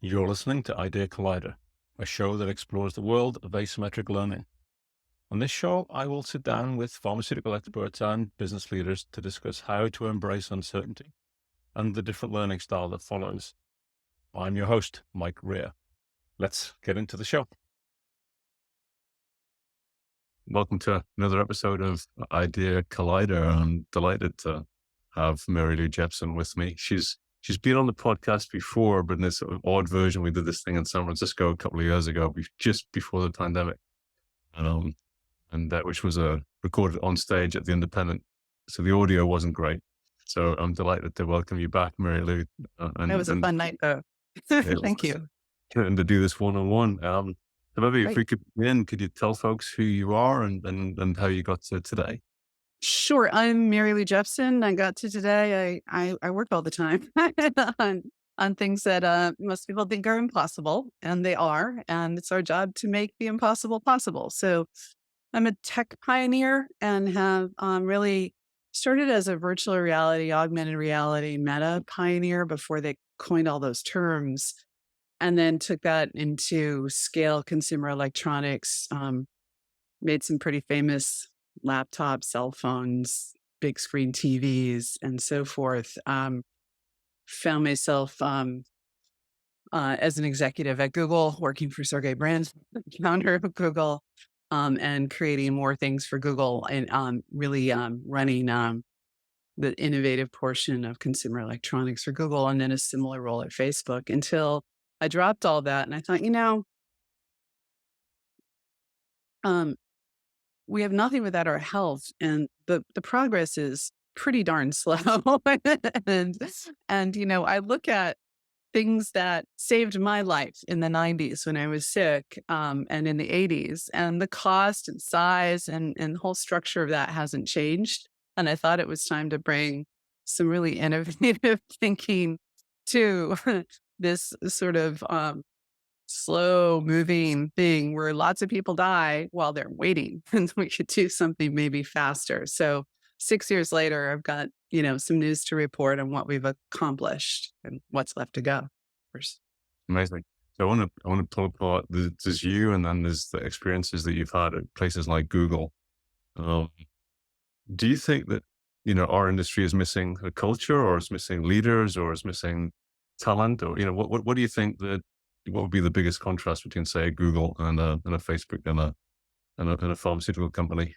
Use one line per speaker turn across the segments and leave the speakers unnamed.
You're listening to Idea Collider, a show that explores the world of asymmetric learning. On this show, I will sit down with pharmaceutical experts and business leaders to discuss how to embrace uncertainty and the different learning style that follows. I'm your host, Mike Rea. Let's get into the show. Welcome to another episode of Idea Collider. I'm delighted to have Lou Jepsen with me. She's been on the podcast before, but in this sort of odd version. We did this thing in San Francisco a couple of years ago, just before the pandemic, and that which was recorded on stage at the Independent. So the audio wasn't great. So I'm delighted to welcome you back, Mary Lou.
It was a fun night, though. Thank you.
And to do this one-on-one. So maybe
Great.
if we could begin, could you tell folks who you are and how you got to today?
Sure. I'm Lou Jepsen. I got to today. I work all the time on things that most people think are impossible, and they are. And it's our job to make the impossible possible. So I'm a tech pioneer and have really started as a virtual reality, augmented reality, meta pioneer before they coined all those terms, and then took that into scale consumer electronics, made some pretty famous laptops, cell phones, big screen TVs, and so forth. Found myself as an executive at Google, working for Sergey Brin, founder of Google, and creating more things for Google, and really running the innovative portion of consumer electronics for Google, and then a similar role at Facebook until I dropped all that. And I thought, we have nothing without our health, and the progress is pretty darn slow. and I look at things that saved my life in the 90s when I was sick, and in the 80s, and the cost and size and the whole structure of that hasn't changed. And I thought it was time to bring some really innovative thinking to this sort of slow moving thing where lots of people die while they're waiting, and we could do something maybe faster. So 6 years later, I've got, some news to report on what we've accomplished and what's left to go.
Amazing. So I want to pull apart. There's you, and then there's the experiences that you've had at places like Google. Do you think that our industry is missing a culture, or is missing leaders, or is missing talent, or what do you think that what would be the biggest contrast between, say, a Google and a Facebook and a pharmaceutical company?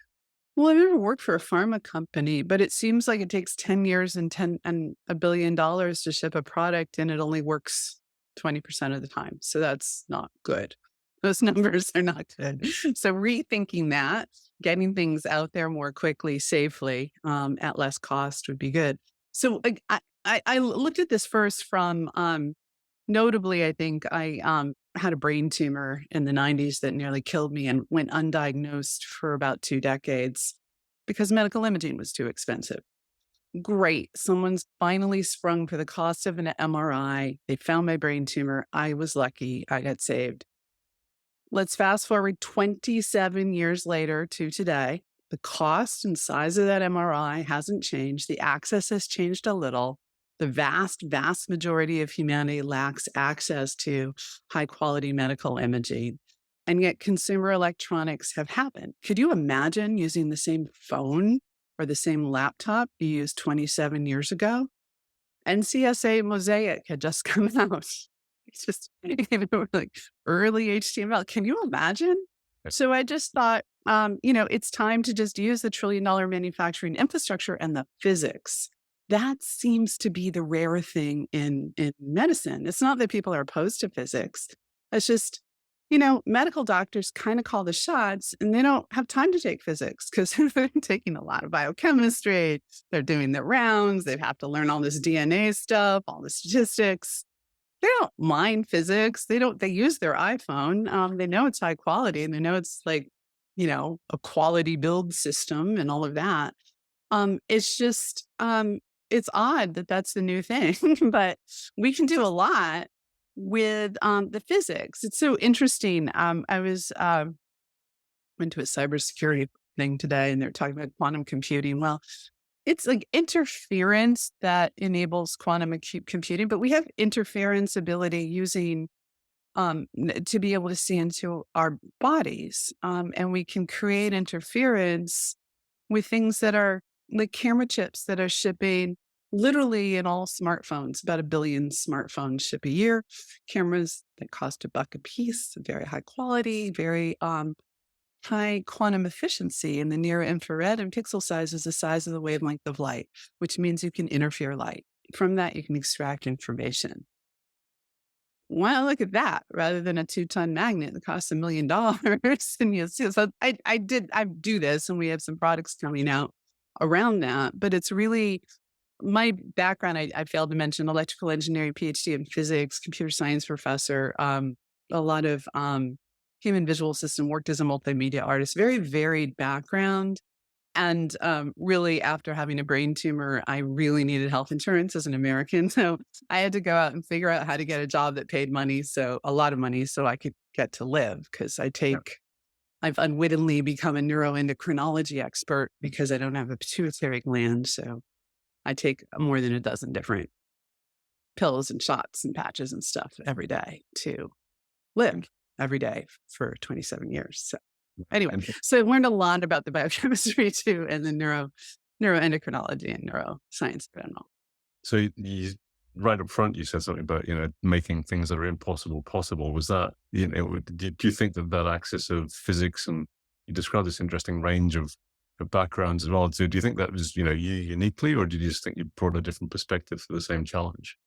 Well, I've never worked for a pharma company, but it seems like it takes 10 years and $1 billion to ship a product, and it only works 20% of the time. So that's not good. Those numbers are not good. So rethinking that, getting things out there more quickly, safely, at less cost would be good. So I looked at this first from, notably, I think I had a brain tumor in the 90s that nearly killed me and went undiagnosed for about 2 decades because medical imaging was too expensive. Great. Someone's finally sprung for the cost of an MRI. They found my brain tumor. I was lucky. I got saved. Let's fast forward 27 years later to today. The cost and size of that MRI hasn't changed. The access has changed a little. The vast, vast majority of humanity lacks access to high quality medical imaging. And yet consumer electronics have happened. Could you imagine using the same phone or the same laptop you used 27 years ago? NCSA Mosaic had just come out. It's just, like early HTML. Can you imagine? So I just thought, it's time to just use the $1 trillion manufacturing infrastructure and the physics. That seems to be the rare thing in medicine. It's not that people are opposed to physics. It's just, medical doctors kind of call the shots, and they don't have time to take physics because they're taking a lot of biochemistry. They're doing the rounds. They have to learn all this DNA stuff, all the statistics. They don't mind physics. They use their iPhone. They know it's high quality, and they know it's like, a quality build system and all of that. It's just, it's odd that that's the new thing, but we can do a lot with the physics. It's so interesting. I went to a cybersecurity thing today, and they're talking about quantum computing. Well, it's like interference that enables quantum computing, but we have interference ability using to be able to see into our bodies. And we can create interference with things that are like camera chips that are shipping literally in all smartphones. About 1 billion smartphones ship a year. Cameras that cost $1 a piece, very high quality, very high quantum efficiency in the near infrared, and pixel size is the size of the wavelength of light, which means you can interfere light. From that, you can extract information. Wow, look at that, rather than a 2-ton magnet that costs $1 million. And you see, so I do this, and we have some products coming out around that. But it's really my background. I failed to mention electrical engineering, PhD in physics, computer science professor, a lot of human visual system, worked as a multimedia artist, very varied background. And really, after having a brain tumor, I really needed health insurance as an American. So I had to go out and figure out how to get a job that paid money, so a lot of money, so I could get to live. Because I've unwittingly become a neuroendocrinology expert because I don't have a pituitary gland. So I take more than a dozen different pills and shots and patches and stuff every day to live every day for 27 years. So anyway,
And
so I learned a lot about the biochemistry too, and the neuroendocrinology and neuroscience in general.
so right up front, you said something about, making things that are impossible possible. Was that, do you think that that axis of physics, and you described this interesting range of backgrounds as well. So do you think that was, you uniquely, or did you just think you brought a different perspective for the same challenge?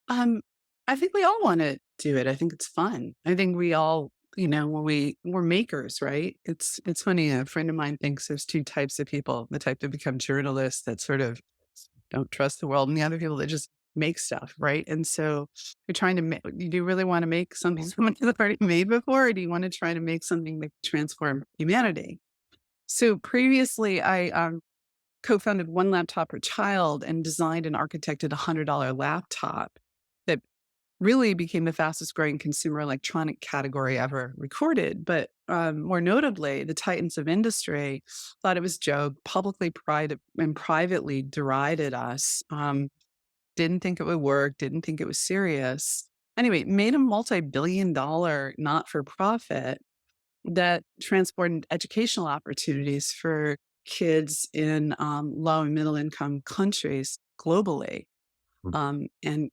Um, I think we all want to do it. I think it's fun. I think we all, when we're makers, right? It's funny. A friend of mine thinks there's two types of people: the type that become journalists that sort of don't trust the world, and the other people that just make stuff, right? And so you're trying to make. Do you really want to make something someone has already made before, or do you want to try to make something that can transform humanity? So previously, I co-founded One Laptop Per Child and designed and architected $100 laptop that really became the fastest growing consumer electronic category ever recorded. But more notably, the titans of industry thought it was a joke, publicly and privately derided us, didn't think it would work, didn't think it was serious. Anyway, made a multi-billion-dollar not-for-profit that transported educational opportunities for kids in low and middle income countries globally.
Mm.
And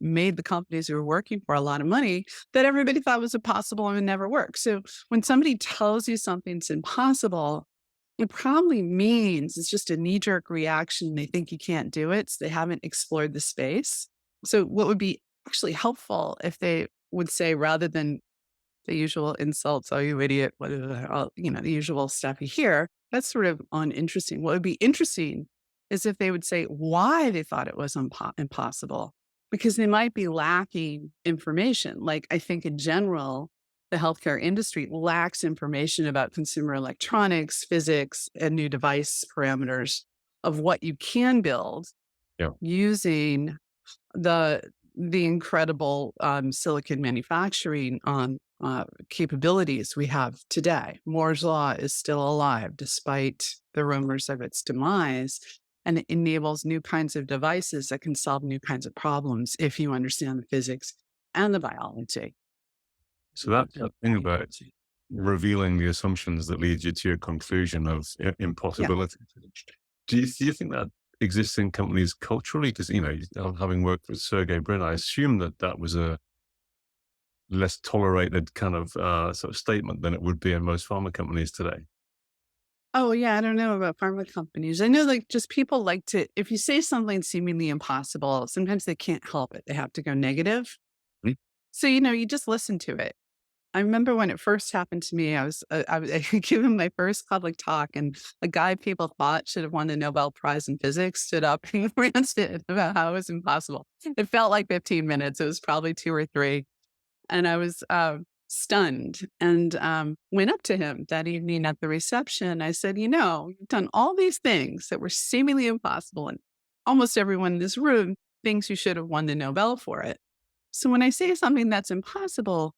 made the companies who were working for a lot of money that everybody thought was impossible and would never work. So when somebody tells you something's impossible, it probably means it's just a knee-jerk reaction. They think you can't do it, so they haven't explored the space. So what would be actually helpful if they would say, rather than the usual insults, "Oh, you idiot," the usual stuff you hear, that's sort of uninteresting. What would be interesting is if they would say why they thought it was impossible, because they might be lacking information. Like, I think in general, the healthcare industry lacks information about consumer electronics, physics, and new device parameters of what you can build
Yeah.
using the incredible silicon manufacturing capabilities we have today. Moore's law is still alive despite the rumors of its demise, and it enables new kinds of devices that can solve new kinds of problems if you understand the physics and the biology.
So that thing about revealing the assumptions that lead you to your conclusion of
Yeah.
impossibility. Do you think that exists in companies culturally? Because, having worked with Sergey Brin, I assume that that was a less tolerated kind of sort of statement than it would be in most pharma companies today.
Oh, yeah, I don't know about pharma companies. I know, like, just people like to, if you say something seemingly impossible, sometimes they can't help it. They have to go negative.
Mm.
So, you just listen to it. I remember when it first happened to me, I was giving my first public talk, and a guy people thought should have won the Nobel Prize in physics stood up and ranted about how it was impossible. It felt like 15 minutes. It was probably 2 or 3. And I was stunned, and went up to him that evening at the reception. I said, you've done all these things that were seemingly impossible, and almost everyone in this room thinks you should have won the Nobel for it. So when I say something that's impossible,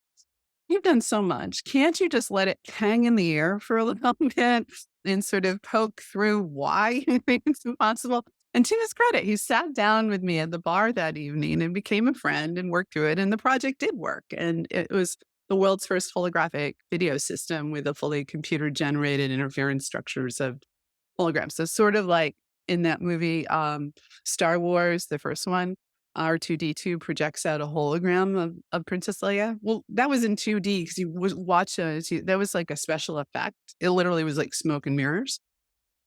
you've done so much. Can't you just let it hang in the air for a little bit and sort of poke through why you think it's impossible? And to his credit, he sat down with me at the bar that evening and became a friend and worked through it. And the project did work. And it was the world's first holographic video system with a fully computer generated interference structures of holograms. So sort of like in that movie, Star Wars, the first one, R2D2 projects out a hologram of Princess Leia. Well, that was in 2D because you watch that was like a special effect. It literally was like smoke and mirrors.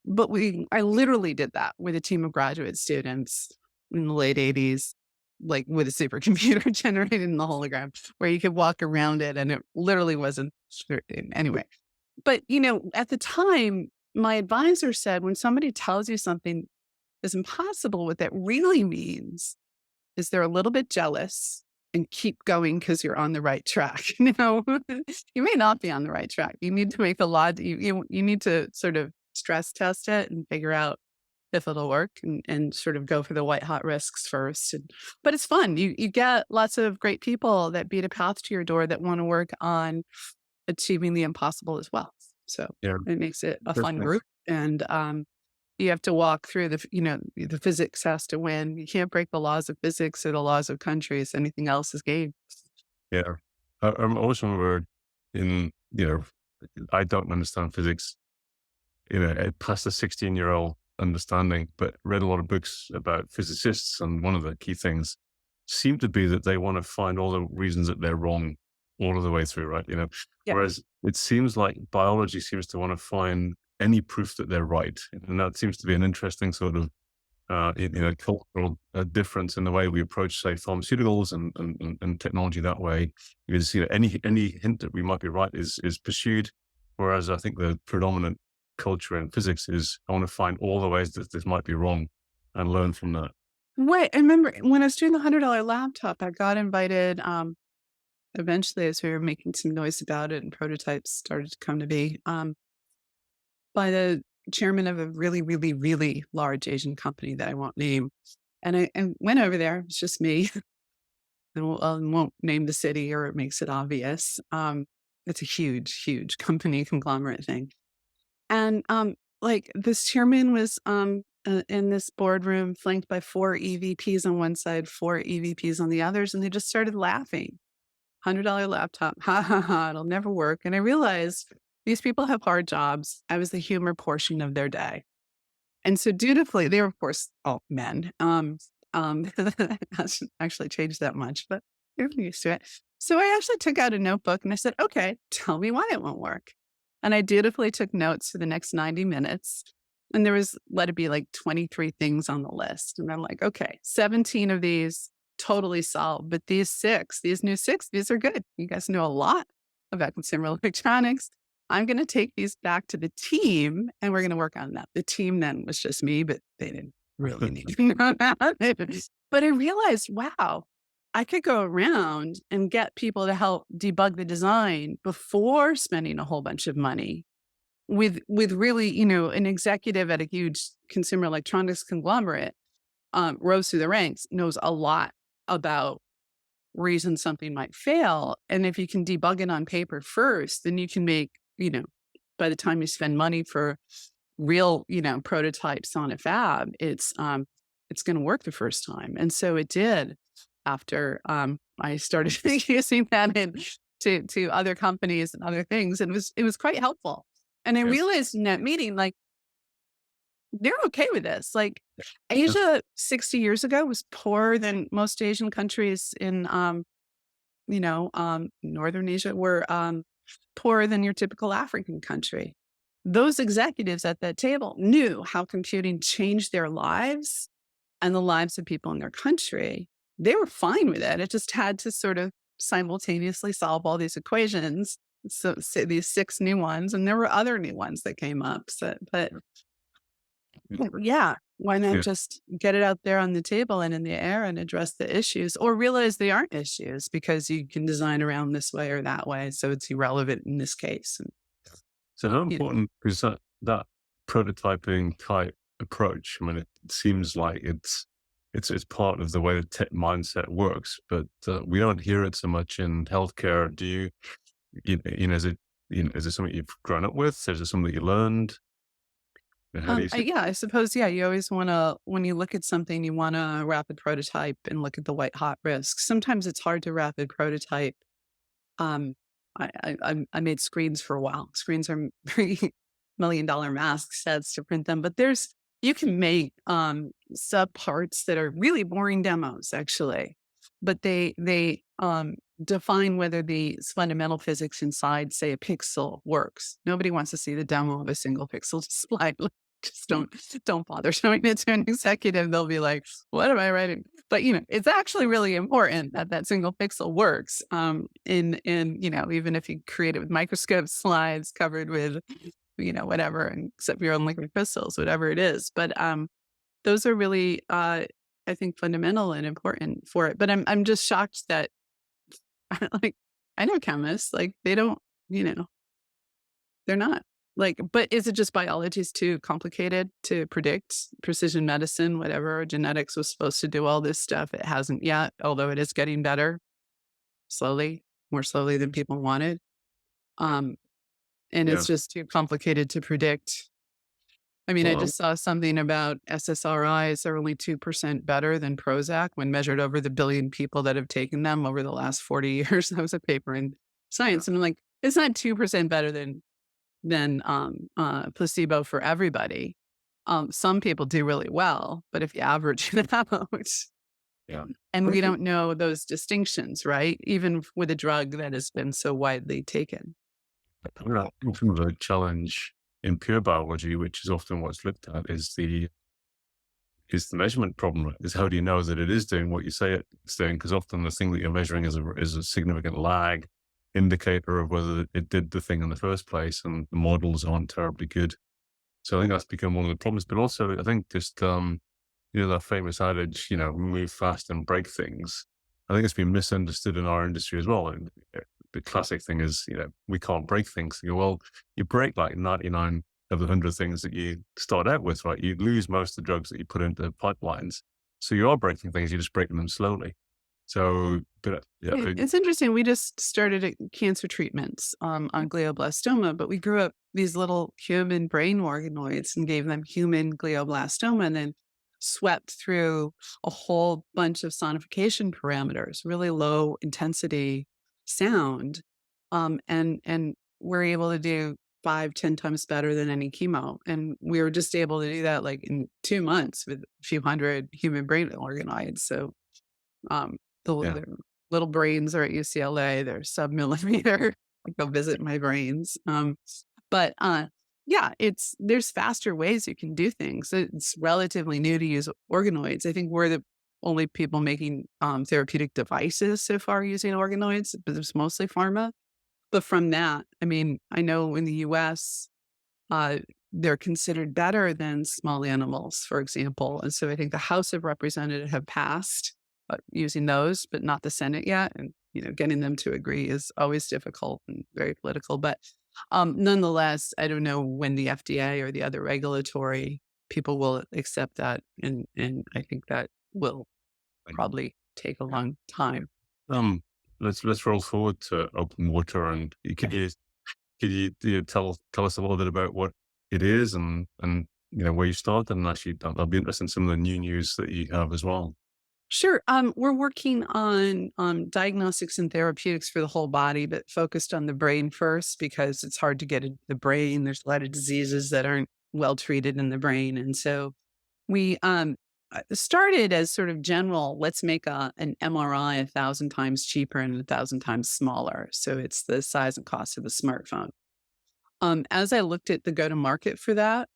But I literally did that with a team of graduate students in the late 80s, like with a supercomputer generated in the hologram where you could walk around it and it literally wasn't anyway. But, at the time, my advisor said, when somebody tells you something is impossible, what that really means is they're a little bit jealous and keep going because you're on the right track. You may not be on the right track. You need to make a lot, you need to sort of stress test it and figure out if it'll work and sort of go for the white hot risks first. But it's fun. You get lots of great people that beat a path to your door that want to work on achieving the impossible as well. So
Yeah,
it makes it a fun
definitely.
group. And you have to walk through the physics has to win. You can't break the laws of physics or the laws of countries. Anything else is game.
Yeah. I'm always remember in, I don't understand physics, past a 16-year-old understanding, but read a lot of books about physicists. And one of the key things seemed to be that they want to find all the reasons that they're wrong all of the way through, right?
Yeah.
Whereas it seems like biology seems to want to find any proof that they're right. And that seems to be an interesting sort of cultural difference in the way we approach, say, pharmaceuticals and technology that way. Because any hint that we might be right is pursued, whereas I think the predominant culture in physics is I want to find all the ways that this might be wrong and learn from that.
Right. I remember when I was doing the $100 laptop, I got invited. Eventually, as we were making some noise about it and prototypes started to come to be, by the chairman of a really, really, really large Asian company that I won't name. And I went over there. It's just me. Won't name the city or it makes it obvious. It's a huge, huge company conglomerate thing. And like this chairman was in this boardroom flanked by four EVPs on one side, four EVPs on the others, and they just started laughing. $100 laptop. Ha ha ha. It'll never work. And I realized these people have hard jobs. I was the humor portion of their day. And so dutifully, they were, of course, all men. Hasn't actually changed that much, but they're used to it. So I actually took out a notebook and I said, okay, tell me why it won't work. And I dutifully took notes for the next 90 minutes. And there was, let it be like 23 things on the list. And I'm like, okay, 17 of these totally solved. But these new six, these are good. You guys know a lot about consumer electronics. I'm going to take these back to the team and we're going to work on that. The team then was just me, but they didn't really need to know that. But I realized, wow, I could go around and get people to help debug the design before spending a whole bunch of money with really, an executive at a huge consumer electronics conglomerate rose through the ranks, knows a lot about reasons something might fail. And if you can debug it on paper first, then you can make, by the time you spend money for real, prototypes on a fab, it's going to work the first time. And so it did after I started using that to other companies and other things. And it was quite helpful. And I
Yeah.
realized in that meeting, like, they're okay with this. Like
Yeah.
Asia 60 years ago was poorer than most Asian countries in, Northern Asia were poorer than your typical African country. Those executives at that table knew how computing changed their lives and the lives of people in their country. They were fine with it. It just had to sort of simultaneously solve all these equations. So say these six new ones, and there were other new ones that came up. But yeah, why not
Yeah.
just get it out there on the table and in the air and address the issues or realize they aren't issues because you can design around this way or that way. So it's irrelevant in this case. And,
So how
you know,
important is that prototyping type approach? I mean, it seems like it's part of the way the tech mindset works, but we don't hear it so much in healthcare. Do you, is it something you've grown up with? Is it something that you learned? And how do you see?
Yeah, I suppose, yeah, you always want to, when you look at something, you want to rapid prototype and look at the white hot risks. Sometimes it's hard to rapid prototype. Um, I made screens for a while. Screens are $3 million mask sets to print them, but you can make sub parts that are really boring demos actually, but they define whether the fundamental physics inside, say, a pixel works. Nobody wants to see the demo of a single pixel display. Just don't bother showing it to an executive. They'll be like, "What am I writing?" But it's actually really important that that single pixel works. In even if you create it with microscope slides covered with whatever, and except your own liquid crystals, whatever it is. But those are really, I think, fundamental and important for it. But I'm just shocked that like I know chemists, like they don't, you know, they're not. Like, but is it just biology is too complicated to predict? Precision medicine, whatever, genetics was supposed to do all this stuff. It hasn't yet, although it is getting better slowly, more slowly than people wanted. Um, and
Yeah.
it's just too complicated to predict. I mean, I
Well,
just saw something about SSRIs are only 2% better than Prozac when measured over the billion people that have taken them over the last 40 years. That was a paper in
yeah.
Science. And I'm like, it's not 2% better than placebo for everybody. Some people do really well, but if you average it out,
Yeah.
and
What
we
do you
don't know those distinctions, right? Even with a drug that has been so widely taken.
Some of the challenge in pure biology, which is often what's looked at, is the measurement problem. Right? Is how do you know that it is doing what you say it's doing? Because often the thing that you're measuring is a significant lag indicator of whether it did the thing in the first place, and the models aren't terribly good. So I think that's become one of the problems. But also, I think just that famous adage, move fast and break things. I think it's been misunderstood in our industry as well. And the classic thing is, we can't break things. You go, well, you break like 99 of the 100 things that you start out with, right? You lose most of the drugs that you put into pipelines. So you are breaking things, you're just breaking them slowly. So, but yeah,
It's interesting. We just started cancer treatments on glioblastoma, but we grew up these little human brain organoids and gave them human glioblastoma and then swept through a whole bunch of sonification parameters, really low intensity sound. And we're able to do 5, 10 times better than any chemo. And we were just able to do that like in 2 months with a few hundred human brain organoids. So um,
yeah,
their little brains are at UCLA. They're sub-millimeter. I go visit my brains. But yeah, there's faster ways you can do things. It's relatively new to use organoids. I think we're the only people making therapeutic devices so far using organoids, but it's mostly pharma. But from that, I mean, I know in the US, uh, they're considered better than small animals, for example. And so I think the House of Representatives have passed using those, but not the Senate yet. And getting them to agree is always difficult and very political. But nonetheless, I don't know when the FDA or the other regulatory people will accept that, and I think that will probably take a
yeah.
long time.
Um, let's roll forward to open water, and could you tell us a little bit about what it is, and where you started, and actually that'll be interesting, some of the new news that you have as well.
Sure. We're working on diagnostics and therapeutics for the whole body, but focused on the brain first because it's hard to get into the brain. There's a lot of diseases that aren't well treated in the brain, and so we started as sort of general. Let's make an MRI 1,000 times cheaper and 1,000 times smaller, so it's the size and cost of a smartphone. As I looked at the go to market for that,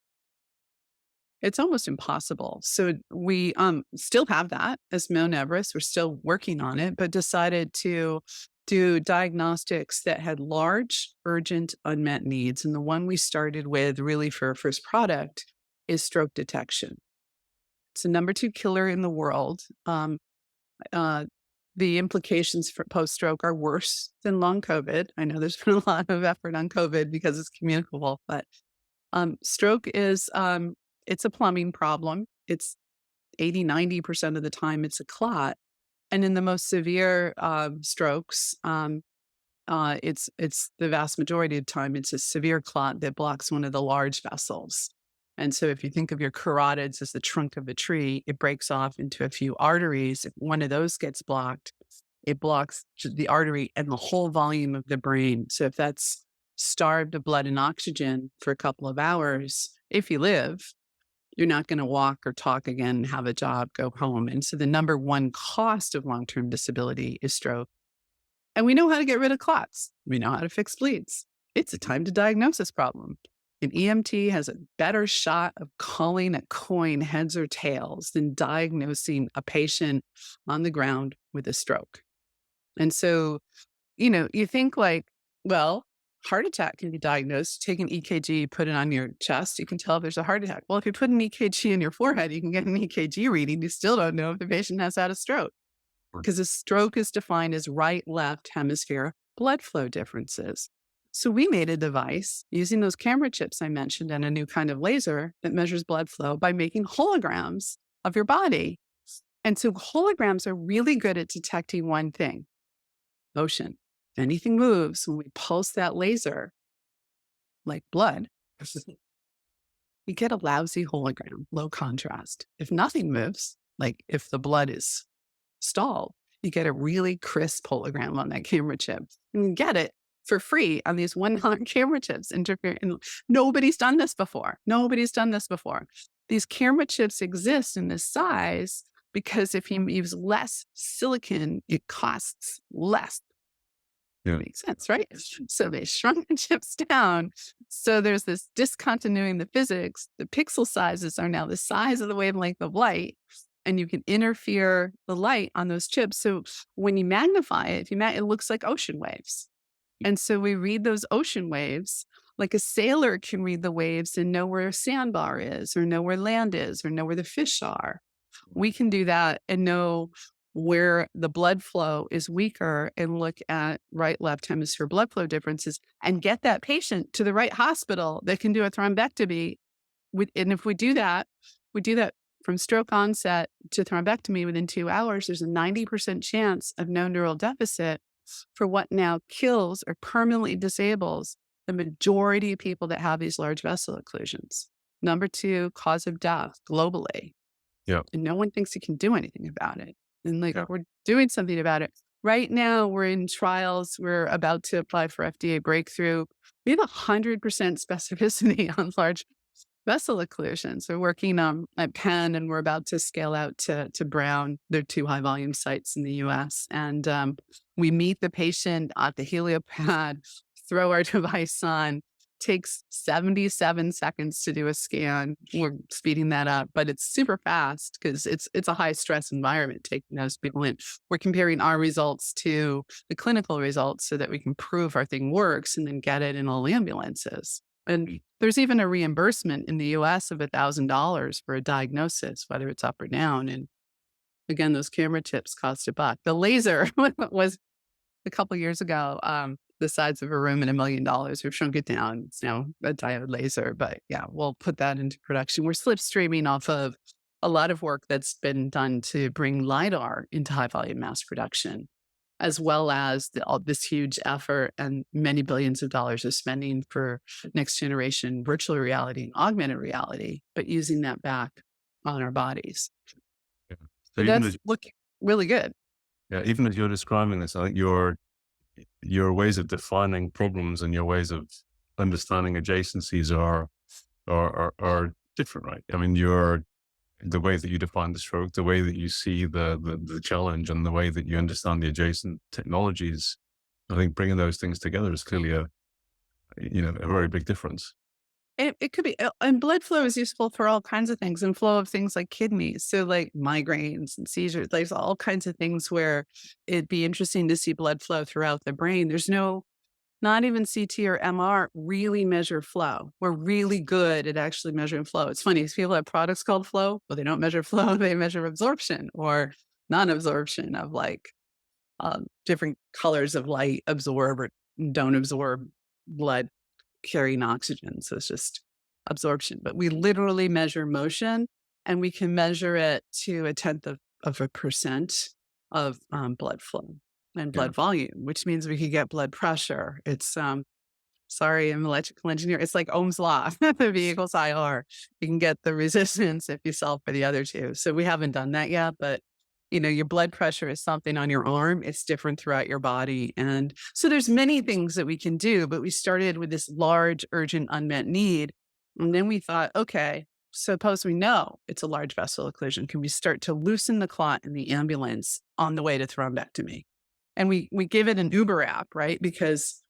it's almost impossible. So we still have that as Mount Everest. We're still working on it, but decided to do diagnostics that had large, urgent, unmet needs. And the one we started with really for our first product is stroke detection. It's the number 2 killer in the world. Uh, the implications for post stroke are worse than long COVID. I know there's been a lot of effort on COVID because it's communicable, but stroke is it's a plumbing problem. It's 80, 90% of the time it's a clot. And in the most severe strokes, it's the vast majority of the time it's a severe clot that blocks one of the large vessels. And so if you think of your carotids as the trunk of a tree, it breaks off into a few arteries. If one of those gets blocked, it blocks the artery and the whole volume of the brain. So if that's starved of blood and oxygen for a couple of hours, if you live, you're not going to walk or talk again, have a job, go home. And so the number one cost of long-term disability is stroke. And we know how to get rid of clots. We know how to fix bleeds. It's a time to diagnose this problem. An EMT has a better shot of calling a coin heads or tails than diagnosing a patient on the ground with a stroke. And so, you think like, well, heart attack can be diagnosed. Take an EKG, put it on your chest. You can tell if there's a heart attack. Well, if you put an EKG in your forehead, you can get an EKG reading. You still don't know if the patient has had a stroke because a stroke is defined as right-left hemisphere blood flow differences. So we made a device using those camera chips I mentioned and a new kind of laser that measures blood flow by making holograms of your body. And so holograms are really good at detecting one thing: motion. If anything moves, when we pulse that laser, like blood, you get a lousy hologram, low contrast. If nothing moves, like if the blood is stalled, you get a really crisp hologram on that camera chip. And you get it for free on these $1 camera chips. And nobody's done this before. Nobody's done this before. These camera chips exist in this size because if you use less silicon, it costs less.
Yeah.
Makes sense, right? So they shrunk the chips down. So there's this discontinuity in the physics. The pixel sizes are now the size of the wavelength of light, and you can interfere the light on those chips. So when you magnify it, it looks like ocean waves. And so we read those ocean waves like a sailor can read the waves and know where a sandbar is, or know where land is, or know where the fish are. We can do that and know where the blood flow is weaker and look at right-left hemisphere blood flow differences and get that patient to the right hospital that can do a thrombectomy. And if we do that from stroke onset to thrombectomy within 2 hours, there's a 90% chance of no neural deficit for what now kills or permanently disables the majority of people that have these large vessel occlusions. Number 2 cause of death globally.
Yeah.
And no one thinks you can do anything about it. And we're doing something about it. Right now, we're in trials. We're about to apply for FDA breakthrough. We have 100% specificity on large vessel occlusions. We're working at Penn, and we're about to scale out to Brown. They're 2 high volume sites in the US. And we meet the patient at the heliopad, throw our device on. Takes 77 seconds to do a scan. We're speeding that up, but it's super fast because it's a high stress environment taking those people in. We're comparing our results to the clinical results so that we can prove our thing works and then get it in all ambulances. And there's even a reimbursement in the US of $1,000 for a diagnosis, whether it's up or down. And again, those camera chips cost $1. The laser was a couple years ago, the size of a room and $1 million. We've shrunk it down. It's now a diode laser, but yeah, we'll put that into production. We're slipstreaming off of a lot of work that's been done to bring LiDAR into high volume mass production, as well as all this huge effort and many billions of dollars of spending for next generation virtual reality and augmented reality, but using that back on our bodies.
Yeah.
So that's looking really good.
Yeah, even as you're describing this, I think your ways of defining problems and your ways of understanding adjacencies are different, right? I mean, the way that you define the stroke, the way that you see the challenge, and the way that you understand the adjacent technologies. I think bringing those things together is clearly a very big difference.
It could be, and blood flow is useful for all kinds of things, and flow of things like kidneys. So like migraines and seizures, there's all kinds of things where it'd be interesting to see blood flow throughout the brain. There's not even CT or MR really measure flow. We're really good at actually measuring flow. It's funny, people have products called flow, but they don't measure flow. They measure absorption or non-absorption of different colors of light absorb or don't absorb blood carrying oxygen. So it's just absorption. But we literally measure motion, and we can measure it to 0.1% of blood flow and blood volume, which means we could get blood pressure. It's Sorry, I'm an electrical engineer. It's like Ohm's law. The V equals IR. You can get the resistance if you solve for the other two. So we haven't done that yet, but your blood pressure is something on your arm. It's different throughout your body. And so there's many things that we can do, but we started with this large, urgent, unmet need. And then we thought, okay, suppose we know it's a large vessel occlusion. Can we start to loosen the clot in the ambulance on the way to thrombectomy? And we give it an Uber app, right? Because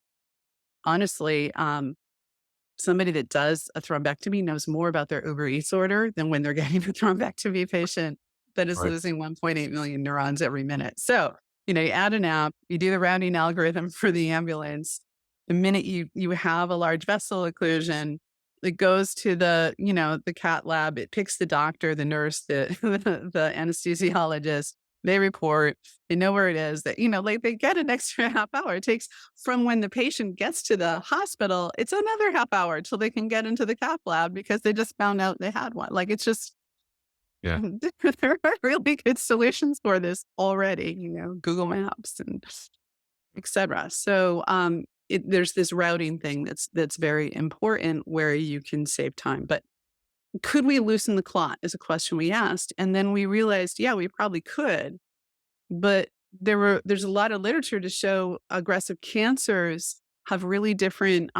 honestly, somebody that does a thrombectomy knows more about their Uber Eats order than when they're getting a thrombectomy patient that is
Right.
losing 1.8 million neurons every minute. So, you add an app, you do the routing algorithm for the ambulance. The minute you have a large vessel occlusion, it goes to the cath lab. It picks the doctor, the nurse, the the anesthesiologist. They report. They know where it is. That like they get an extra half hour. It takes from when the patient gets to the hospital. It's another half hour till they can get into the cath lab because they just found out they had one. Like it's just
Yeah.
there are really good solutions for this already. Google Maps and etc. So there's this routing thing that's very important where you can save time. But could we loosen the clot is a question we asked. And then we realized, yeah, we probably could. But there's a lot of literature to show aggressive cancers have really different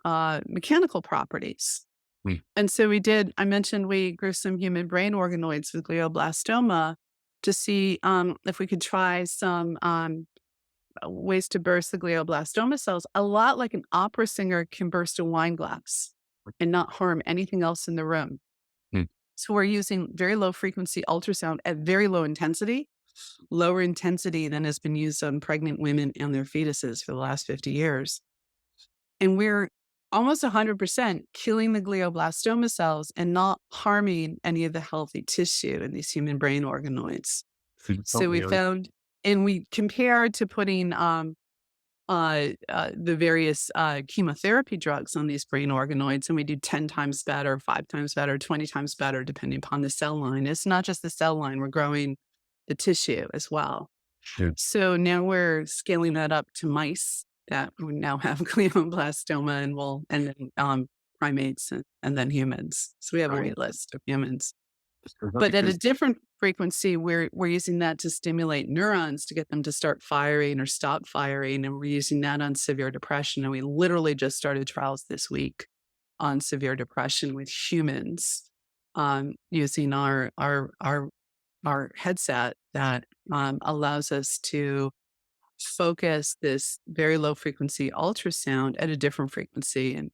mechanical properties.
Mm.
And so I mentioned we grew some human brain organoids with glioblastoma to see if we could try some ways to burst the glioblastoma cells, a lot like an opera singer can burst a wine glass and not harm anything else in the room.
Mm.
So we're using very low frequency ultrasound at very low intensity, lower intensity than has been used on pregnant women and their fetuses for the last 50 years. And we're almost 100% killing the glioblastoma cells and not harming any of the healthy tissue in these human brain organoids.
Could you tell
So we
me,
found, and we compared to putting the various chemotherapy drugs on these brain organoids, and we do 10 times better, 5 times better, 20 times better, depending upon the cell line. It's not just the cell line, we're growing the tissue as well.
yeah.
So now we're scaling that up to mice that we now have glioblastoma and then primates and then humans. So we have a
Right.
wait list of humans.
Is that
But at a
because
different frequency, we're using that to stimulate neurons to get them to start firing or stop firing, and we're using that on severe depression. And we literally just started trials this week on severe depression with humans, using our headset that allows us to focus this very low frequency ultrasound at a different frequency and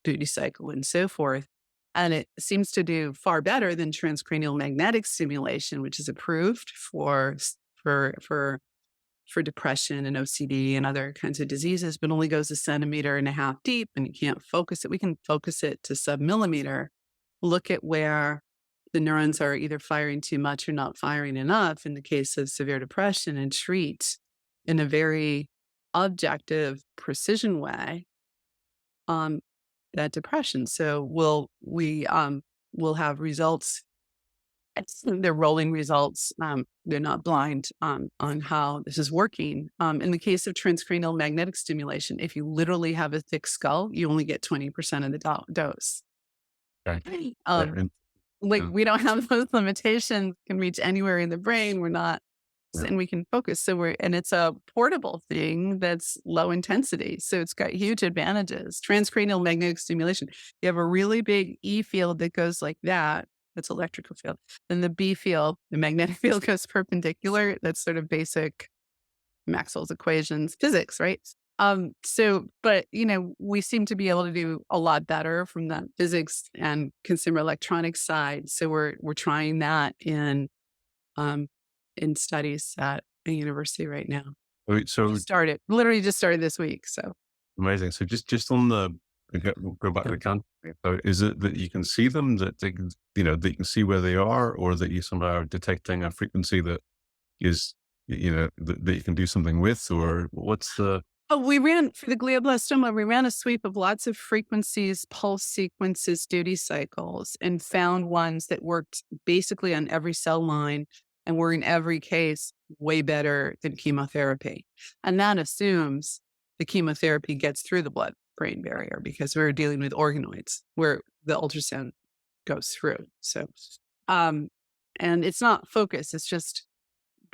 duty cycle and so forth. And it seems to do far better than transcranial magnetic stimulation, which is approved for depression and OCD and other kinds of diseases, but only goes 1.5 centimeters deep, and you can't focus it. We can focus it to sub-millimeter. Look at where the neurons are either firing too much or not firing enough in the case of severe depression, and treat in a very objective, precision way that depression. So we'll have results. They're rolling results. They're not blind on how this is working. In the case of transcranial magnetic stimulation, if you literally have a thick skull, you only get 20% of the dose.
okay.
Um,
And,
like
yeah,
we don't have those limitations. Can reach anywhere in the brain. We're not,
yeah.
and we can focus. And it's a portable thing that's low intensity. So it's got huge advantages. Transcranial magnetic stimulation. You have a really big E field that goes like that. That's electrical field. Then the B field, the magnetic field goes perpendicular. That's sort of basic Maxwell's equations, physics, right? But we seem to be able to do a lot better from the physics and consumer electronics side. So we're trying that in studies at a university right now.
Wait, so
Literally just started this week. So
amazing. So just on we'll go back to the can. So is it that you can see them, that they can, that you can see where they are, or that you somehow are detecting a frequency that is, that you can do something with, or what's the,
we ran for the glioblastoma, we ran a sweep of lots of frequencies, pulse sequences, duty cycles, and found ones that worked basically on every cell line and were in every case way better than chemotherapy. And that assumes the chemotherapy gets through the blood. brain barrier because we were dealing with organoids where the ultrasound goes through. So, um, and it's not focus, it's just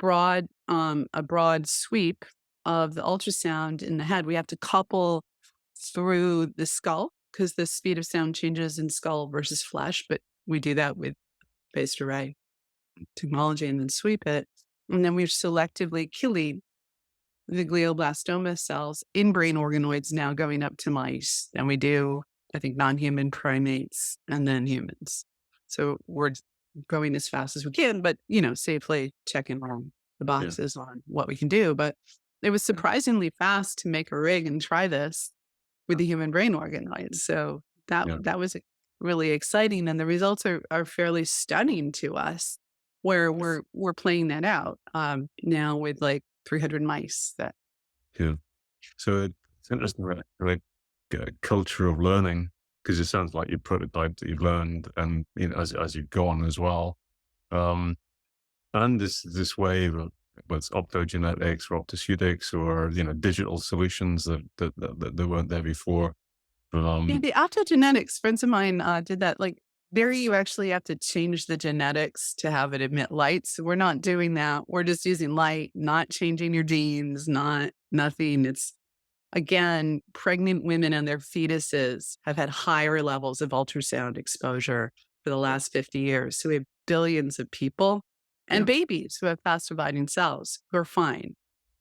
a broad sweep of the ultrasound in the head. We have to couple through the skull because the speed of sound changes in skull versus flesh, but we do that with phased array technology and then sweep it. And then we're selectively killing the glioblastoma cells in brain organoids now going up to mice. And we do, I think, non-human primates and then humans. So we're going as fast as we can, but, safely checking on the
Yeah.
boxes on what we can do. But it was surprisingly fast to make a rig and try this with the human brain organoids. So that
Yeah.
that was really exciting. And the results are fairly stunning to us where we're playing that out now with like 300 mice that
Yeah. So it's interesting, right? Culture of learning, because it sounds like you prototyped that you've learned, and as you've gone as well. Um, and this wave of whether it's optogenetics or optoceutics or digital solutions that weren't there before.
yeah,
Um,
the optogenetics, friends of mine did that. Like there, you actually have to change the genetics to have it emit light. So we're not doing that. We're just using light, not changing your genes, not nothing. It's again, pregnant women and their fetuses have had higher levels of ultrasound exposure for the last 50 years. So we have billions of people and
yeah,
babies who have fast dividing cells who are fine.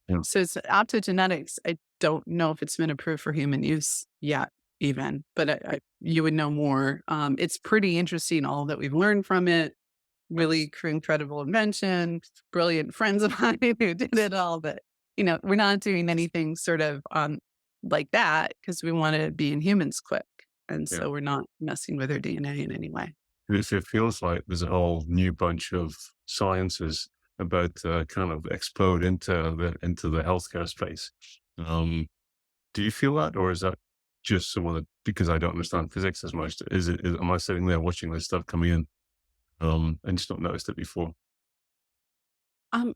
yeah,
So it's optogenetics. I don't know if it's been approved for human use yet, even, but you would know more. It's pretty interesting, all that we've learned from it. Really incredible invention, brilliant friends of mine who did it all. But, we're not doing anything sort of like that because we want to be in humans quick. And
yeah.
so we're not messing with their DNA in any way.
It feels like there's a whole new bunch of sciences about to kind of explode into the healthcare space. Um, do you feel that, or is that just some of the because I don't understand physics as much? Am I sitting there watching this stuff coming in, and just not noticed it before?
Um,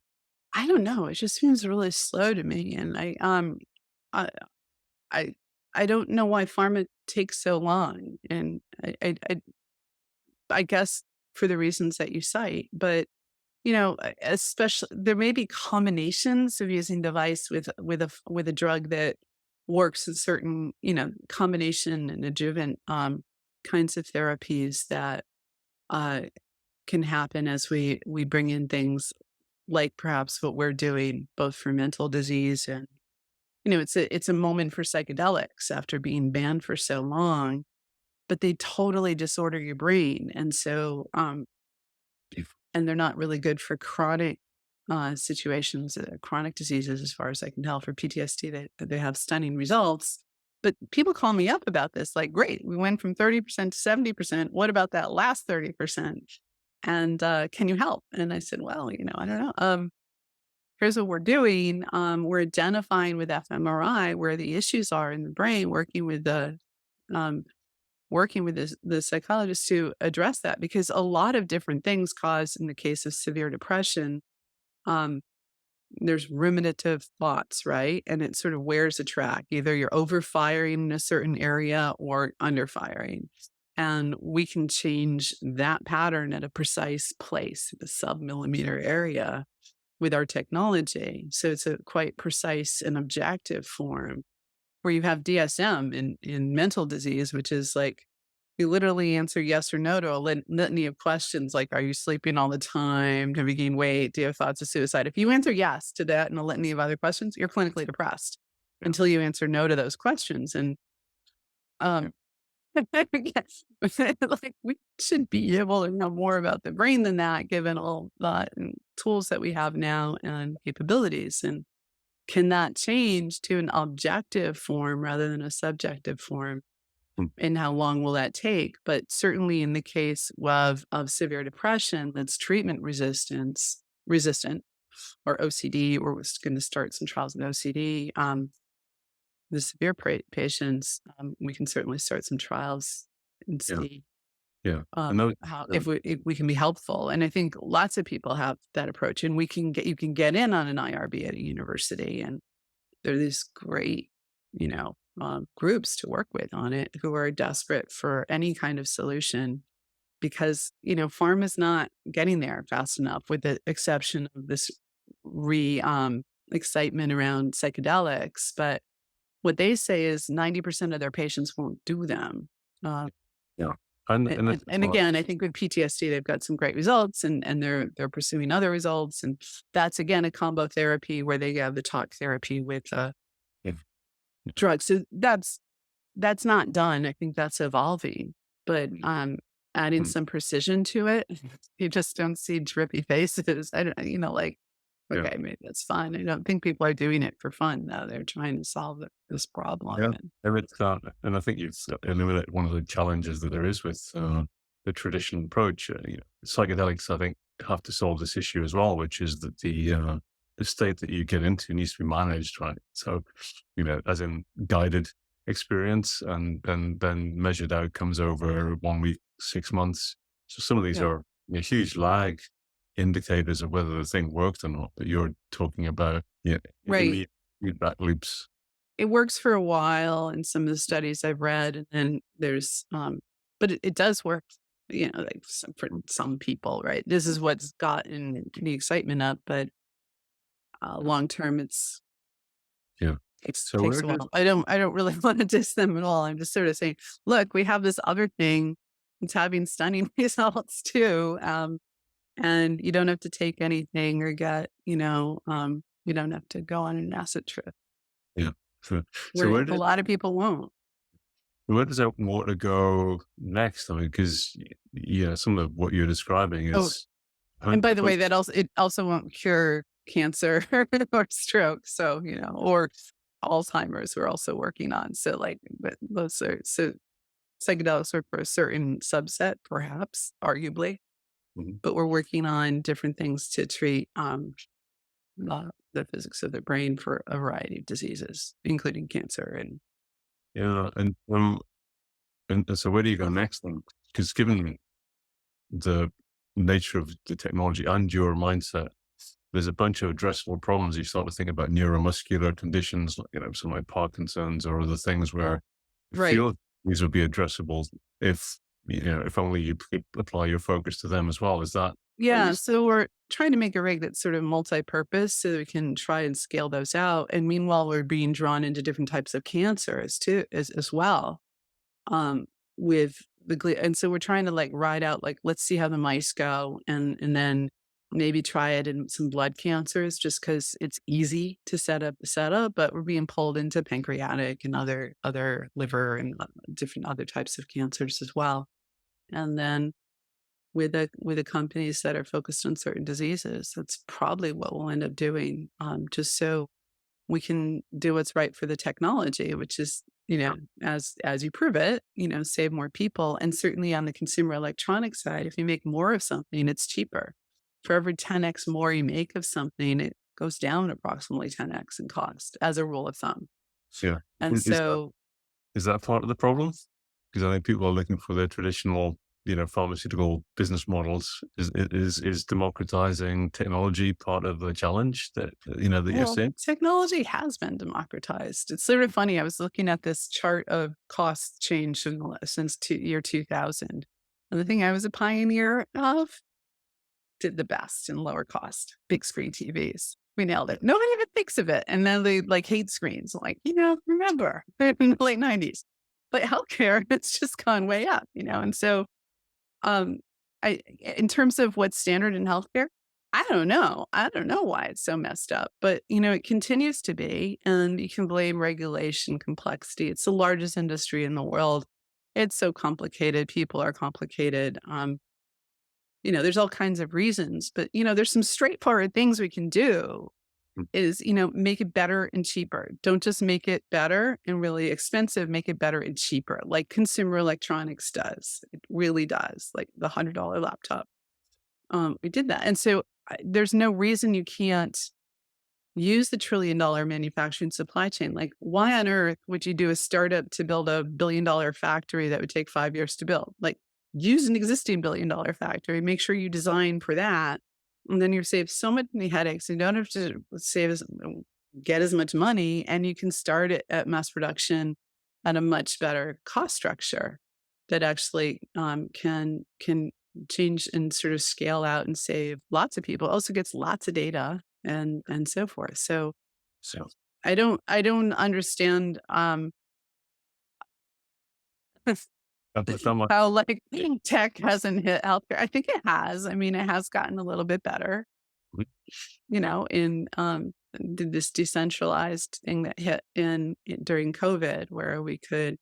I don't know. It just seems really slow to me. And I, I, I don't know why pharma takes so long. And I guess for the reasons that you cite, but especially there may be combinations of using device with a drug that works in certain, combination and adjuvant kinds of therapies that uh, can happen as we bring in things like perhaps what we're doing both for mental disease and it's a moment for psychedelics after being banned for so long, but they totally disorder your brain. And so and they're not really good for chronic situations, chronic diseases, as far as I can tell. For PTSD, they have stunning results. But people call me up about this, like, great, we went from 30% to 70%. What about that last 30%? And can you help? And I said, well, I don't know. Here's what we're doing. We're identifying with fMRI where the issues are in the brain, um, working with the psychologist to address that because a lot of different things cause, in the case of severe depression, um, there's ruminative thoughts, right? And it sort of wears a track. Either you're overfiring in a certain area or underfiring. And we can change that pattern at a precise place, the sub-millimeter area with our technology. So it's a quite precise and objective form where you have DSM in mental disease, which is like you literally answer yes or no to a litany of questions like, are you sleeping all the time? Have you gained weight? Do you have thoughts of suicide? If you answer yes to that and a litany of other questions, you're clinically depressed
Yeah,
until you answer no to those questions. And
yeah,
um, yes, like we should be able to know more about the brain than that, given all the tools that we have now and capabilities. And can that change to an objective form rather than a subjective form?
mm,
And how long will that take? But certainly in the case of severe depression that's treatment resistant or OCD, or we're going to start some trials in OCD. The severe patients, we can certainly start some trials and
yeah,
see
yeah. And those,
how
um,
if we can be helpful. And I think lots of people have that approach, and you can get in on an IRB at a university, and they're these great, groups to work with on it who are desperate for any kind of solution because, pharma is not getting there fast enough with the exception of this excitement around psychedelics. But what they say is 90% of their patients won't do them. Uh,
Yeah.
and,
And
and,
it's
and
not,
again, I think with PTSD, they've got some great results and they're pursuing other results. And that's again a combo therapy where they have the talk therapy with
yeah.
drugs. So that's not done. I think that's evolving, but adding
Mm.
some precision to it, you just don't see drippy faces. I don't, like,
Yeah.
okay, maybe that's fine. I don't think people are doing it for fun though. They're trying to solve this problem.
Yeah.
And
And it's and I think you've eliminated one of the challenges that there is with the traditional approach. Psychedelics, I think, have to solve this issue as well, which is that the state that you get into needs to be managed, right? So, as in guided experience and then measured outcomes over 1 week, 6 months. So some of these
yeah,
are huge lag indicators of whether the thing worked or not. But you're talking about
right.
immediate feedback loops.
It works for a while in some of the studies I've read, and then there's, but it does work, like for some people, right? This is what's gotten the excitement up, but long term,
Yeah.
takes
So
takes
where
a
does
while. I don't really want to diss them at all. I'm just sort of saying, look, we have this other thing. It's having stunning results too, and you don't have to take anything or get, you don't have to go on an acid trip.
yeah. So, so
Where a lot of people won't.
where does open water go next? I mean, because some of what you're describing
Oh,
is
and by the way,
like,
it also won't cure cancer or stroke. So, or Alzheimer's we're also working on. So like, but those are, so psychedelics work for a certain subset, perhaps, arguably,
mhm.
but we're working on different things to treat the physics of the brain for a variety of diseases, including cancer. And
Yeah, and so where do you go next then? Because given the nature of the technology and your mindset, there's a bunch of addressable problems. You start to think about neuromuscular conditions, like some like Parkinson's or other things where you
right.
feel these would be addressable if if only you could apply your focus to them as well. Is that where you?
Yeah. So we're trying to make a rig that's sort of multi-purpose so that we can try and scale those out. And meanwhile, we're being drawn into different types of cancers too, as well. Um, with and so we're trying to like ride out, like, let's see how the mice go and then maybe try it in some blood cancers just because it's easy to set up the setup, but we're being pulled into pancreatic and other liver and different other types of cancers as well. And then with the companies that are focused on certain diseases, that's probably what we'll end up doing, just so we can do what's right for the technology, which is, as you prove it, save more people. And certainly on the consumer electronics side, if you make more of something, it's cheaper. For every 10x more you make of something, it goes down approximately 10x in cost as a rule of thumb.
Yeah.
And
Is that
so,
is that part of the problem? Because I think people are looking for their traditional, pharmaceutical business models. Is democratizing technology part of the challenge that you're
well,
seeing?
technology has been democratized. It's sort of funny. I was looking at this chart of cost change since year 2000. And the thing I was a pioneer of did the best in lower cost, big screen TVs. We nailed it. Nobody even thinks of it. And then they like hate screens. Like, remember in the late 90s. But healthcare, it's just gone way up, And so um in terms of what's standard in healthcare, I don't know. I don't know why it's so messed up. But it continues to be. And you can blame regulation, complexity. It's the largest industry in the world. It's so complicated. People are complicated. There's all kinds of reasons, but, there's some straightforward things we can do
Mm.
is, make it better and cheaper. Don't just make it better and really expensive, make it better and cheaper, like consumer electronics does. It really does, like the $100 laptop. We did that. And so there's no reason you can't use the $1 trillion manufacturing supply chain. Like, why on earth would you do a startup to build a $1 billion factory that would take 5 years to build? Like, use an existing $1 billion factory, make sure you design for that. And then you save so many headaches. You don't have to get as much money and you can start it at mass production at a much better cost structure that actually can change and sort of scale out and save lots of people. Also gets lots of data and so forth. So I don't understand
I've done my
how like tech hasn't hit healthcare. I think it has. I mean, it has gotten a little bit better, in this decentralized thing that hit during COVID, where we could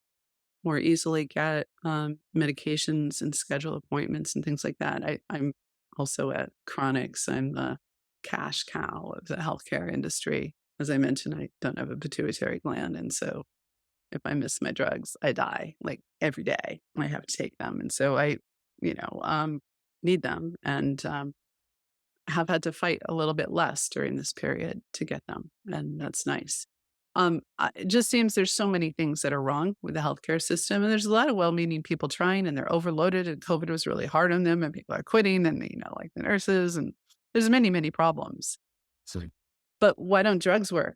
more easily get medications and schedule appointments and things like that. I'm also at Chronics. I'm the cash cow of the healthcare industry. As I mentioned, I don't have a pituitary gland, and so if I miss my drugs, I die like every day. I have to take them. And so I, you know, um, need them and have had to fight a little bit less during this period to get them. And that's nice. It just seems there's so many things that are wrong with the healthcare system. And there's a lot of well meaning people trying and they're overloaded and COVID was really hard on them and people are quitting and, like the nurses and there's many, many problems.
so
But why don't drugs work?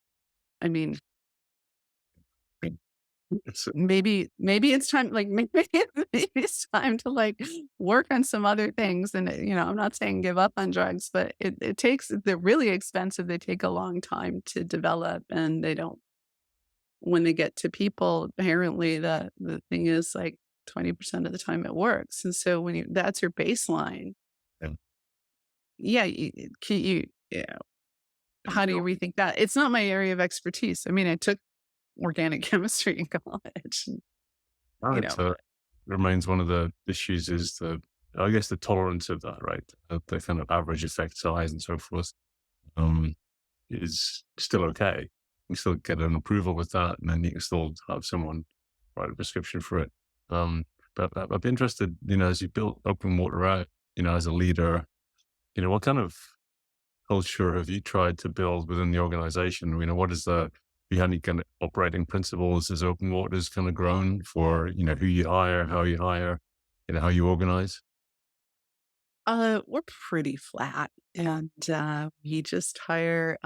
I mean,
it's
maybe it's time like maybe it's time to like work on some other things and I'm not saying give up on drugs, but it takes they're really expensive, they take a long time to develop and they don't when they get to people apparently the thing is like 20% of the time it works. And so when you that's your baseline,
yeah,
yeah, yeah, how do you rethink that? It's not my area of expertise. I mean, I took organic chemistry in college, you
it's
know,
remains one of the issues is I guess the tolerance of that, right? The kind of average effect size and so forth, um, is still okay. You still get an approval with that, and then you can still have someone write a prescription for it. But I'd be interested, as you built Open Water out, as a leader, what kind of culture have you tried to build within the organization? What is the, do you have any kind of operating principles as Open Water's kind of grown for, who you hire, how you hire, how you organize?
we're pretty flat and we just hire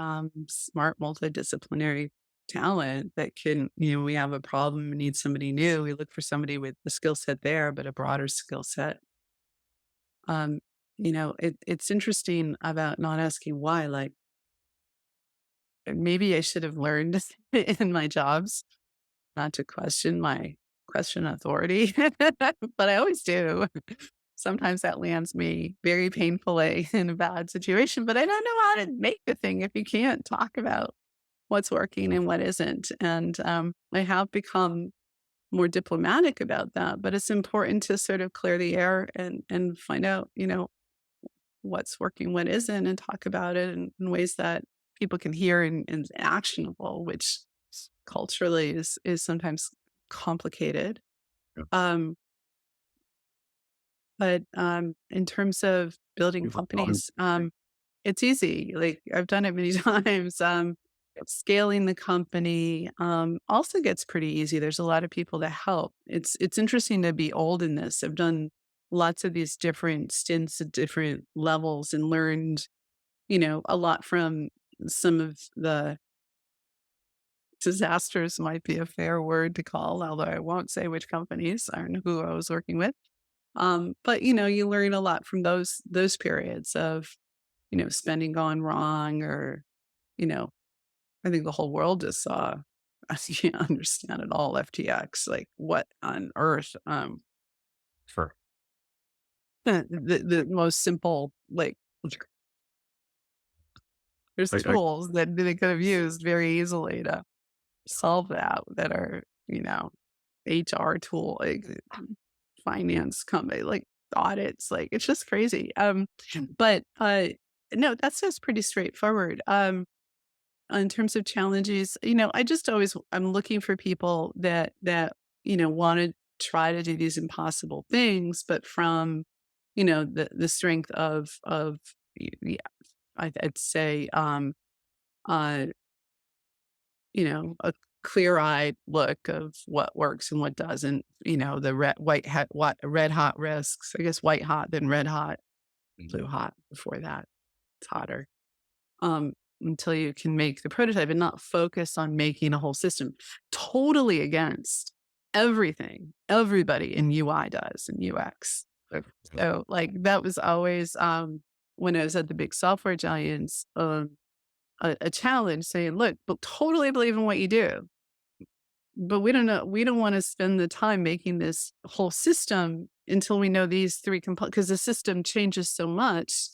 smart multidisciplinary talent that can, we have a problem and need somebody new. We look for somebody with the skill set there, but a broader skill set. Um, it's interesting about not asking why. Like maybe I should have learned in my jobs not to question authority, but I always do. Sometimes that lands me very painfully in a bad situation, but I don't know how to make the thing if you can't talk about what's working and what isn't. And I have become more diplomatic about that, but it's important to sort of clear the air and find out, what's working, what isn't, and talk about it in ways that people can hear and actionable, which culturally is sometimes complicated.
Yeah.
But in terms of building
You've gone-
companies, it's easy. Like I've done it many times. Scaling the company also gets pretty easy. There's a lot of people that help. It's interesting to be old in this. I've done lots of these different stints at different levels and learned, a lot from some of the disasters might be a fair word to call, although I won't say which companies or who I was working with. But you learn a lot from those periods of, spending gone wrong or, you know, I think the whole world just saw I can't understand it all FTX. Like what on earth?
Sure.
The most simple like there's
I
tools that they could have used very easily to solve that are, HR tool, like finance company, like audits, like it's just crazy. But no, that's just pretty straightforward. In terms of challenges, I just always I'm looking for people that want to try to do these impossible things, but from the strength of yeah, I'd say uh a clear-eyed look of what works and what doesn't, the red hot risks. I guess white hot, then red hot,
Mhm.
blue hot before that. It's hotter. Um, until you can make the prototype and not focus on making a whole system. Totally against everything everybody in UI does in UX. So like that was always when I was at the big software giants, a challenge saying, look, but totally believe in what you do. But we don't want to spend the time making this whole system until we know these three components, because the system changes so much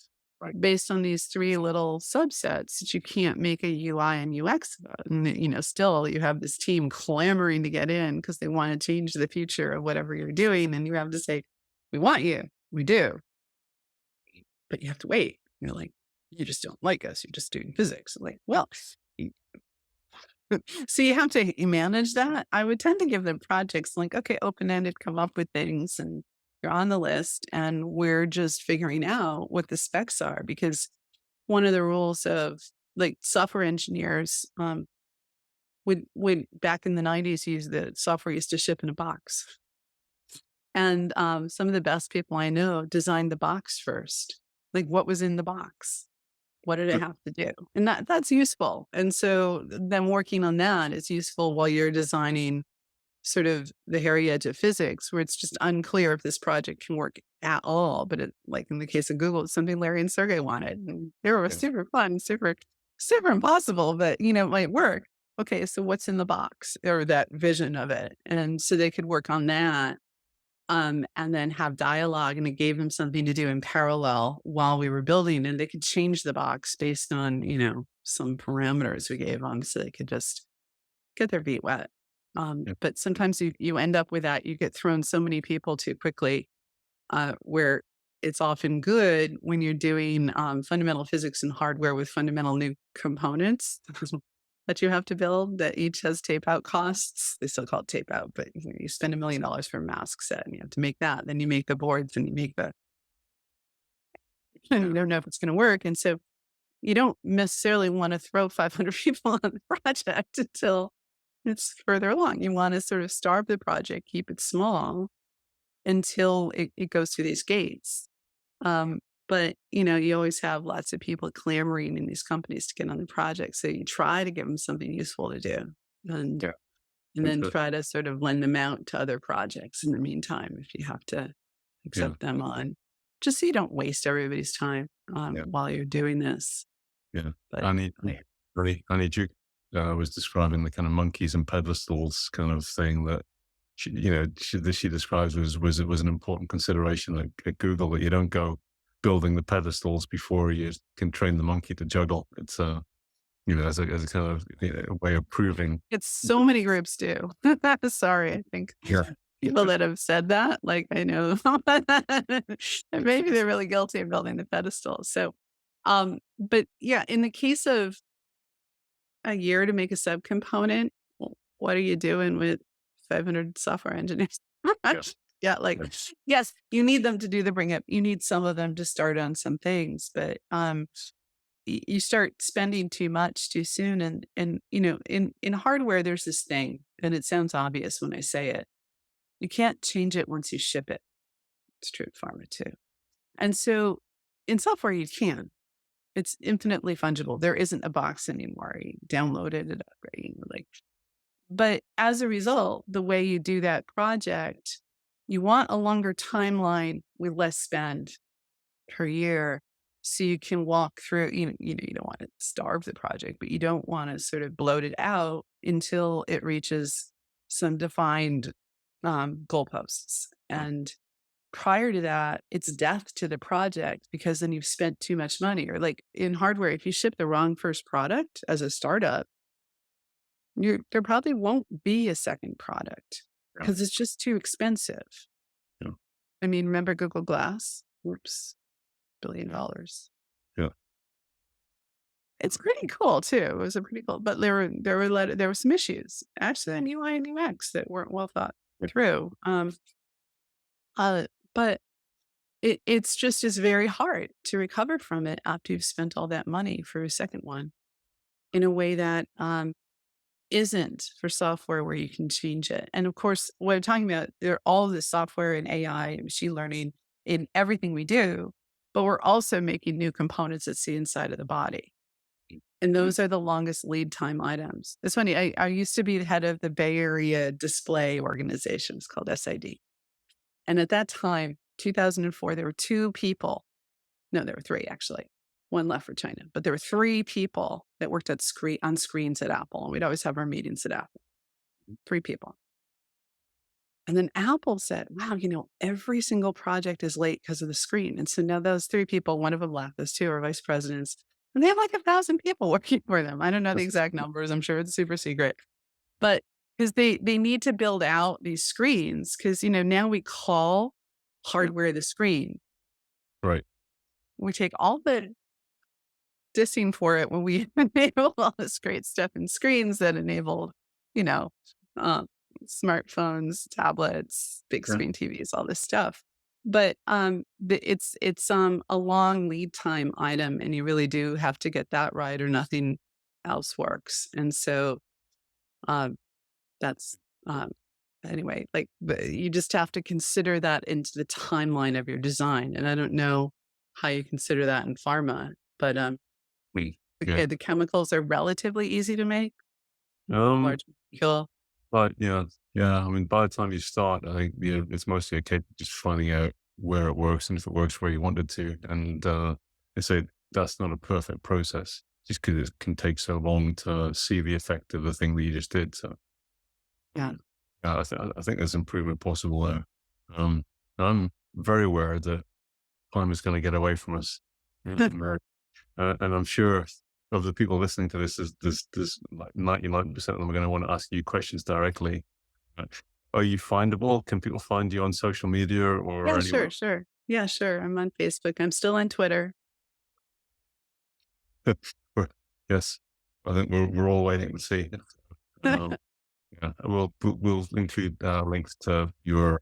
based on these three little subsets that you can't make a UI and UX about. And, still you have this team clamoring to get in because they want to change the future of whatever you're doing. And you have to say, we want you. We do. But you have to wait. You're like, you just don't like us. You're just doing physics. I'm like, well, so you have to manage that. I would tend to give them projects like, okay, open-ended, come up with things and you're on the list and we're just figuring out what the specs are. Because one of the rules of like software engineers would back in the 90s use the software used to ship in a box. And some of the best people I know designed the box first. Like what was in the box? What did it have to do? And that's useful. And so then working on that is useful while you're designing sort of the hairy edge of physics, where it's just unclear if this project can work at all. But like in the case of Google, it's something Larry and Sergey wanted. And they were super fun, super impossible, but it might work. Okay, so what's in the box or that vision of it? And so they could work on that. And then have dialogue, and it gave them something to do in parallel while we were building, and they could change the box based on, some parameters we gave them so they could just get their feet wet. But sometimes you end up with that. You get thrown so many people too quickly, where it's often good when you're doing fundamental physics and hardware with fundamental new components that you have to build that each has tape out costs. They still call it tape out, but you spend $1 million for a mask set and you have to make that. Then you make the boards and you make and you don't know if it's going to work. And so you don't necessarily want to throw 500 people on the project until it's further along. You want to sort of starve the project, keep it small until it goes through these gates. But, you always have lots of people clamoring in these companies to get on the project. So you try to give them something useful to do and then try to sort of lend them out to other projects in the meantime, if you have to accept them on, just so you don't waste everybody's time while you're doing this.
Yeah.
But
Annie Duke was describing the kind of monkeys and pedestals kind of thing that she describes was an important consideration at Google, that you don't go building the pedestals before you can train the monkey to juggle. It's as a kind of way of proving.
it's so many groups do. Sorry, I think people that have said that, like I know, and maybe they're really guilty of building the pedestal. So, but yeah, in the case of a year to make a subcomponent, what are you doing with 500 software engineers? Yeah, like yes, you need them to do the bring up. You need some of them to start on some things, but you start spending too much too soon. And in hardware, there's this thing, and it sounds obvious when I say it. You can't change it once you ship it. It's true in pharma too. And so in software, you can. It's infinitely fungible. There isn't a box anymore. You download it and upgrade. But as a result, the way you do that project, you want a longer timeline with less spend per year, so you can walk through. You don't want to starve the project, but you don't want to sort of bloat it out until it reaches some defined goalposts. And prior to that, it's death to the project, because then you've spent too much money. Or like in hardware, if you ship the wrong first product as a startup, there probably won't be a second product because it's just too expensive.
Yeah.
I mean, remember Google Glass? Oops, $1 billion.
Yeah.
It's pretty cool too. It was a pretty cool, but there were some issues actually in UI and UX that weren't well thought through. But it's just is very hard to recover from it after you've spent all that money for a second one in a way that isn't for software where you can change it. And of course, what I'm talking about, there are all this software and AI and machine learning in everything we do, but we're also making new components that see inside of the body. And those are the longest lead time items. It's funny. I used to be the head of the Bay Area display organization. It's called SID. And at that time, 2004, there were two people. No, there were three actually. One left for China, but there were three people that worked on screens at Apple. And we'd always have our meetings at Apple. Three people. And then Apple said, wow, every single project is late because of the screen. And so now those three people, one of them left, those two are vice presidents, and they have like 1,000 people working for them. I don't know the exact numbers. I'm sure it's super secret, but because they need to build out these screens because, now we call hardware the screen.
Right.
We take all the dissing for it when we enable all this great stuff in screens that enabled, you know, um, smartphones, tablets, big
Yeah.
screen TVs, all this stuff. But it's a long lead time item, and you really do have to get that right, or nothing else works. And so um, that's anyway, you just have to consider that into the timeline of your design. And I don't know how you consider that in pharma, but
Yeah.
the chemicals are relatively easy to make,
Um,
large molecule.
but yeah. I mean, by the time you start, I think it's mostly a case of just finding out where it works and if it works where you want it to. And they say that's not a perfect process, just because it can take so long to see the effect of the thing that you just did. So
Yeah.
yeah, I think there's improvement possible there. Um, I'm very aware that time is going to get away from us. And I'm sure of the people listening to this, there's like 99% of them are going to want to ask you questions directly. Uh, Are you findable? Can people find you on social media or
Yeah,
anywhere?
sure. Yeah, sure. I'm on Facebook. I'm still on Twitter.
Yes, I think we're all waiting to see. Um, yeah, we'll include links to your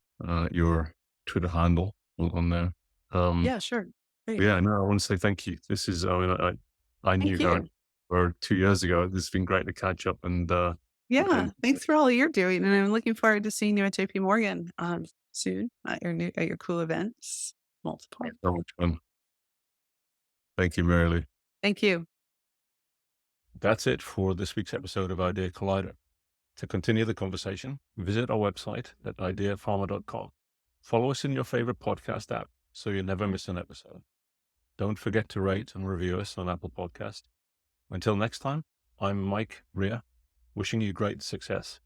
Twitter handle on there. Um,
Yeah, sure. Great.
yeah, no, I want to say thank you. This is, I mean, I knew
Thank
her
you.
or 2 years ago. This has been great to catch up
Yeah,
and
thanks for all you're doing, and I'm looking forward to seeing you at JP Morgan, soon at your cool events, multiple.
so much fun. Thank you, Mary Lou.
Thank you.
That's it for this week's episode of Idea Collider. To continue the conversation, visit our website at ideapharma.com. Follow us in your favorite podcast app so you never miss an episode. Don't forget to rate and review us on Apple Podcast. Until next time, I'm Mike Rea, wishing you great success.